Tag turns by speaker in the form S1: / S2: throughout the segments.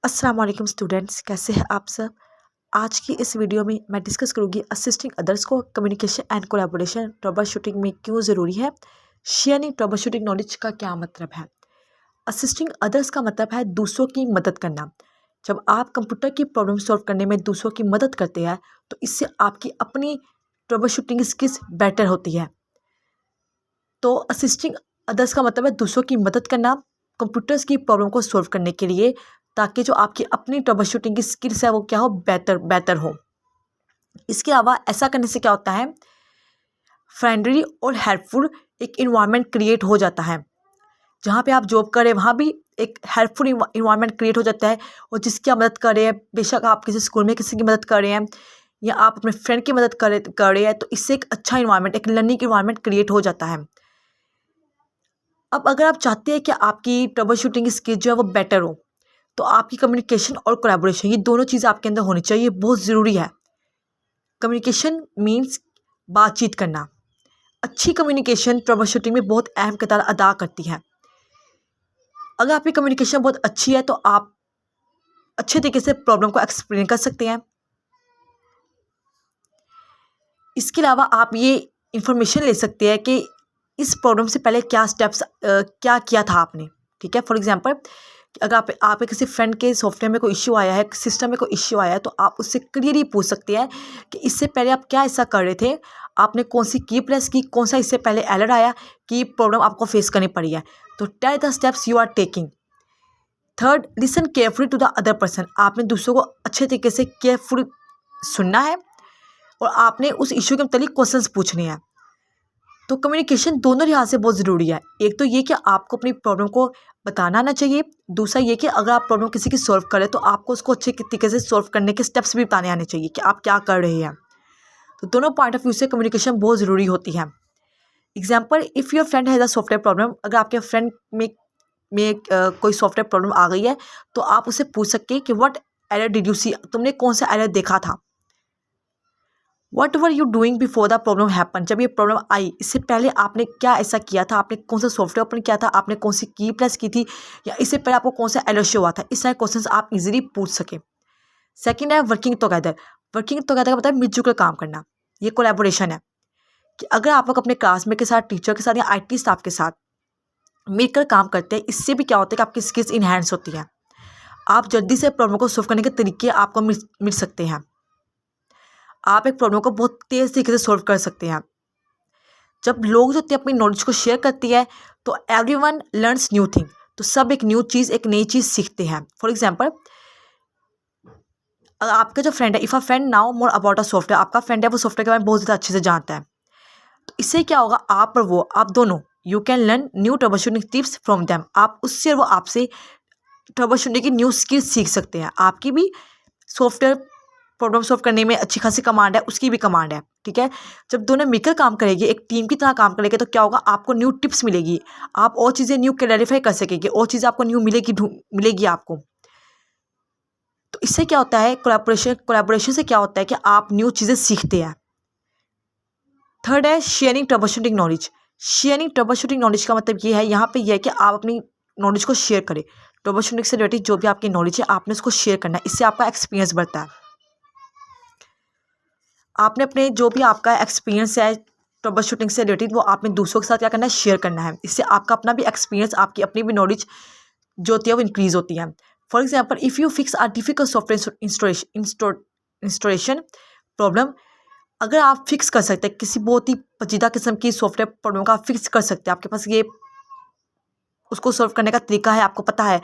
S1: अस्सलाम वालेकुम स्टूडेंट्स, कैसे हैं आप सब। आज की इस वीडियो में मैं डिस्कस करूंगी असिस्टिंग अदर्स को communication and collaboration trouble shooting में क्यों ज़रूरी है। शेयरिंग ट्रबल शूटिंग नॉलेज का क्या मतलब है। असिस्टिंग अदर्स का मतलब है दूसरों की मदद करना। जब आप कंप्यूटर की प्रॉब्लम सॉल्व करने में दूसरों की मदद करते हैं तो इससे आपकी अपनी ट्रबल शूटिंग स्किल्स बेटर होती है। तो असिस्टिंग अदर्स का मतलब है दूसरों की मदद करना कंप्यूटर्स की प्रॉब्लम को सॉल्व करने के लिए, ताकि जो आपकी अपनी ट्रबल शूटिंग की स्किल्स है वो क्या हो, बेटर बेटर हो। इसके अलावा ऐसा करने से क्या होता है, फ्रेंडली और हेल्पफुल एक इन्वायरमेंट क्रिएट हो जाता है। जहाँ पे आप जॉब करें वहाँ भी एक हेल्पफुल इन्वायरमेंट क्रिएट हो जाता है। और जिसकी आप मदद कर रहे हैं, बेशक आप किसी स्कूल में किसी की मदद कर रहे हैं या आप अपने फ्रेंड की मदद कर रहे हैं, तो इससे एक अच्छा इन्वायरमेंट, एक लर्निंग इन्वायरमेंट क्रिएट हो जाता है। अब अगर आप चाहते हैं कि आपकी ट्रबल शूटिंग की स्किल जो है वो बेटर हो, तो आपकी कम्युनिकेशन और कोलैबोरेशन ये दोनों चीज़ें आपके अंदर होनी चाहिए, बहुत ज़रूरी है। कम्युनिकेशन मीन्स बातचीत करना। अच्छी कम्युनिकेशन ट्रबल शूटिंग में बहुत अहम किरदार अदा करती है। अगर आपकी कम्युनिकेशन बहुत अच्छी है तो आप अच्छे तरीके से प्रॉब्लम को एक्सप्लेन कर सकते हैं। इसके अलावा आप ये इंफॉर्मेशन ले सकते हैं कि इस प्रॉब्लम से पहले क्या स्टेप्स क्या किया था आपने। ठीक है, फॉर एग्जांपल अगर आप किसी फ्रेंड के सॉफ्टवेयर में कोई इश्यू आया है, सिस्टम में कोई इश्यू आया है, तो आप उससे क्लियरली पूछ सकते हैं कि इससे पहले आप क्या ऐसा कर रहे थे, आपने कौन सी की प्रेस की, कौन सा इससे पहले एरर आया कि प्रॉब्लम आपको फेस करनी पड़ी है। तो tell the steps you are taking. Third, listen carefully to the other person. आपने दूसरों को अच्छे तरीके से केयरफुल सुनना है और आपने उस इश्यू के मतलब क्वेश्चंस पूछने हैं। तो कम्युनिकेशन दोनों लिहाज से बहुत ज़रूरी है। एक तो ये कि आपको अपनी प्रॉब्लम को बताना आना चाहिए, दूसरा ये कि अगर आप प्रॉब्लम किसी की सॉल्व करें तो आपको उसको अच्छे तरीके से सॉल्व करने के स्टेप्स भी बताने आने चाहिए कि आप क्या कर रहे हैं। तो दोनों पॉइंट ऑफ व्यू से कम्युनिकेशन बहुत ज़रूरी होती है। Example, if your friend has a software problem, अगर आपके फ्रेंड कोई सॉफ्टवेयर प्रॉब्लम आ गई है तो आप उससे पूछ सकते हैं कि what error did you see, तुमने कौन सा एरर देखा था। What were you doing before the problem happen, जब ये प्रॉब्लम आई इससे पहले आपने क्या ऐसा किया था, आपने कौन सा सॉफ्टवेयर ओपन किया था, आपने कौन सी की प्रेस की थी, या इससे पहले आपको कौन सा एरर शो हुआ था। इस तरह क्वेश्चंस आप इजीली पूछ सकें। सेकंड है वर्किंग टुगेदर। वर्किंग टुगेदर का मतलब मिलजुल कर काम करना, ये कोलैबोरेशन है। कि अगर आप लोग अपने क्लासमेट के साथ, टीचर के साथ या IT स्टाफ के साथ मिलकर काम करते हैं, इससे भी क्या होता है कि आपकी स्किल्स इन्हेंस होती हैं। आप जल्दी से प्रॉब्लम को सॉल्व करने के तरीके आपको मिल सकते हैं। आप एक प्रॉब्लम को बहुत तेज़ तरीके से सॉल्व कर सकते हैं। जब लोग जो होते हैं अपनी नॉलेज को शेयर करती है तो एवरीवन लर्न्स न्यू थिंग, तो सब एक न्यू चीज़, एक नई चीज़ सीखते हैं। फॉर एग्जांपल, अगर आपका जो फ्रेंड है, if a friend now more about a software, आपका फ्रेंड है वो सॉफ्टवेयर के बारे में बहुत ज़्यादा अच्छे से जानता है, तो इससे क्या होगा, आप और वो, आप दोनों, you can learn new trouble shooting tips from them. आप उससे और वो आपसे ट्रबल शूटिंग की न्यू स्किल्स सीख सकते हैं। आपकी भी सॉफ्टवेयर प्रॉब्लम सॉल्व करने में अच्छी खासी कमांड है, उसकी भी कमांड है। ठीक है, जब दोनों मिलकर काम करेंगे, एक टीम की तरह काम करेंगे, तो क्या होगा, आपको न्यू टिप्स मिलेगी, आप और चीज़ें न्यू क्लैरिफाई कर सकेंगे, और चीज़ें आपको न्यू मिलेगी आपको। तो इससे क्या होता है, कोलैबोरेशन से क्या होता है कि आप न्यू चीज़ें सीखते हैं। थर्ड है sharing trouble shooting knowledge. Sharing trouble shooting knowledge का मतलब ये है, यहाँ पे ये है कि आप अपनी नॉलेज को शेयर करें। ट्रबल शूटिंग से रिलेटेड जो भी आपकी नॉलेज है आपने उसको शेयर करना है, इससे आपका एक्सपीरियंस बढ़ता है। आपने अपने जो भी आपका एक्सपीरियंस है ट्रबल शूटिंग से रिलेटेड, वो आपने दूसरों के साथ क्या करना है, शेयर करना है। इससे आपका अपना भी एक्सपीरियंस, आपकी अपनी भी नॉलेज जो होती है वो इंक्रीज होती है। For example, if you fix a difficult software installation problem, अगर आप फिक्स कर सकते हैं किसी बहुत ही पेचीदा किस्म की सॉफ्टवेयर प्रॉब्लम का, आप फिक्स कर सकते हैं, आपके पास ये उसको सॉल्व करने का तरीका है, आपको पता है,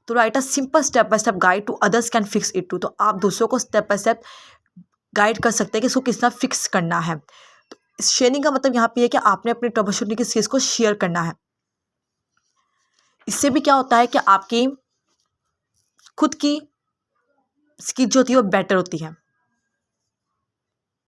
S1: तो write a simple step by step guide to others can fix it too. तो आप दूसरों को स्टेप बाय स्टेप गाइड कर सकते हैं कि इसको किस तरह फिक्स करना है। तो शेयरिंग का मतलब यहाँ पे है कि आपने अपने ट्रबल शूटिंग की स्किल्स को शेयर करना है। इससे भी क्या होता है कि आपकी खुद की स्किल जो होती है वो बेटर होती है।